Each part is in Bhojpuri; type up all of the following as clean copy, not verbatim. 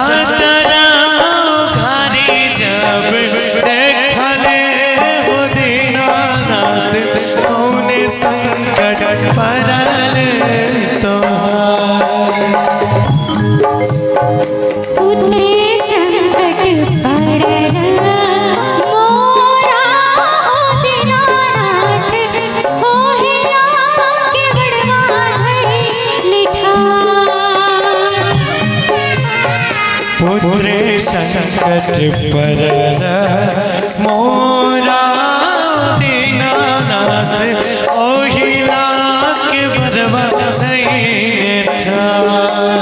छतरा घारी जब देखले हो दीनानाथ कौने संकट पड़ल तोहार। उतरे संकट पड़ल मोरा दीनानाथ होहिला के बड़वा धइल ठार। पुत्रे संकट पड़ल मोरा दीनानाथ ओहिला के बड़वा धइल ठार।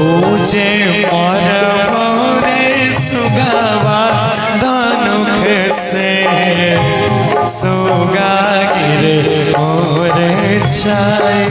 पूजे मोरे सुगावा धनुख से सुगा गिर मोरे छाए।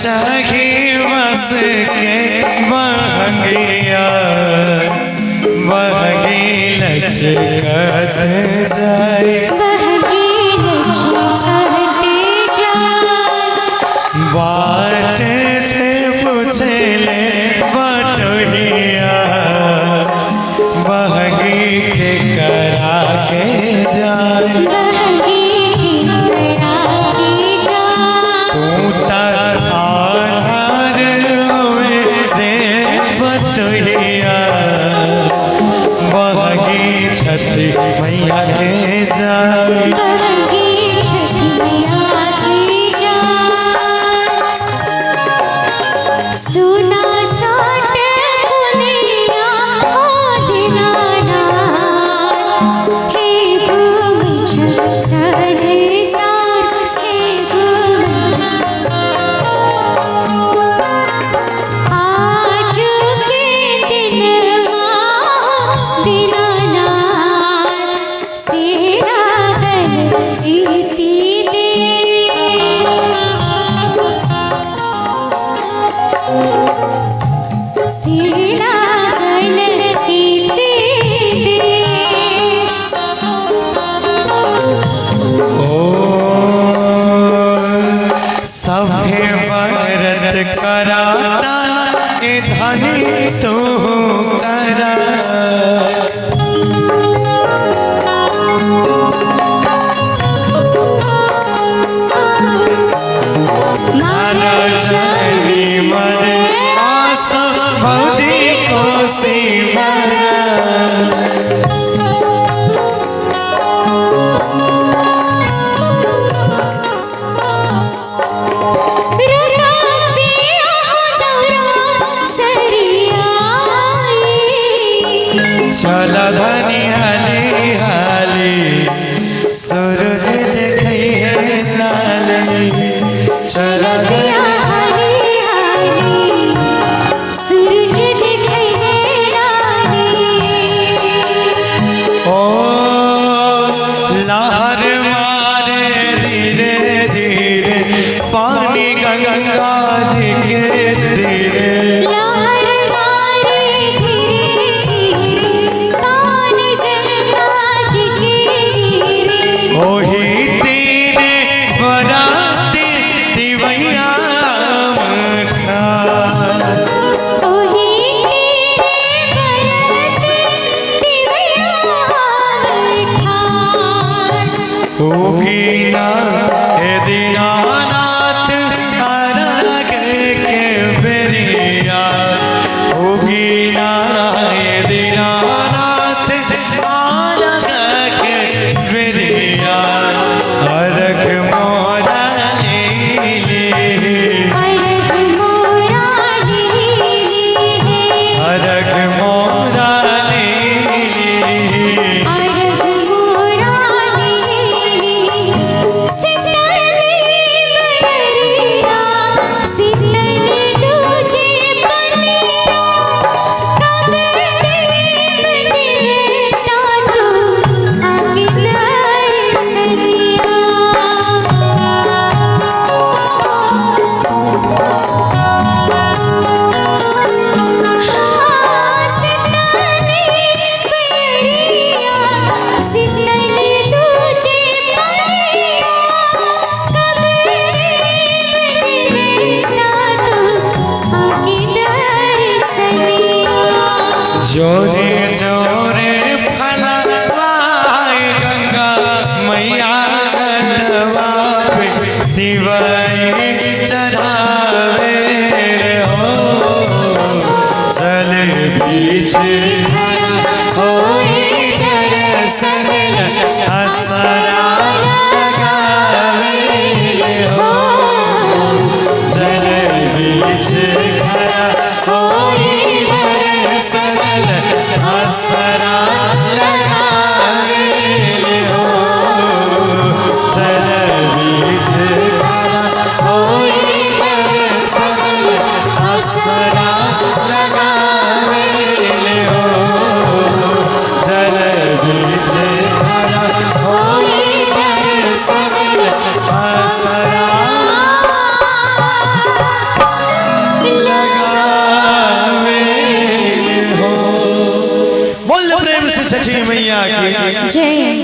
चाहे बस के बहंगिया बहगी लचकत जाए बाट छे पूछले बटोहिया बहगी के करा के जाए। तू तर आधार होवे रे बटोहिया बहगी छठी मैया के जाए। दीनानाथ सेरा गल ओही तेरे बराती दिवैया खान ओही तेरे बरते दिवैया ठान उगीना हे दीनानाथ अरग के बेरिया उगीना हे दीनानाथ अरग के बेरिया अरग मोरा लीली अरग मोरा लीली है अरग मोरा लीली अरग मोरा लीली सितली बरिया सितली तुझे बनिया कब देवता तू आगे दर्शनिया जोरे जोरे फलवाए गंगा मैया घटवा पे दिवाई चढ़ावे रे हो चल बीच दर्शन असरा लगावे रे हो चल बीच खड़ा होई दर्शन असरा लगावे हो चल बीच खड़ा होई दर्शन असरा लगावे हो चल बीच खड़ा होई दर्शन असरा लगावे हो। बोल प्रेम से छठी मैया की जय।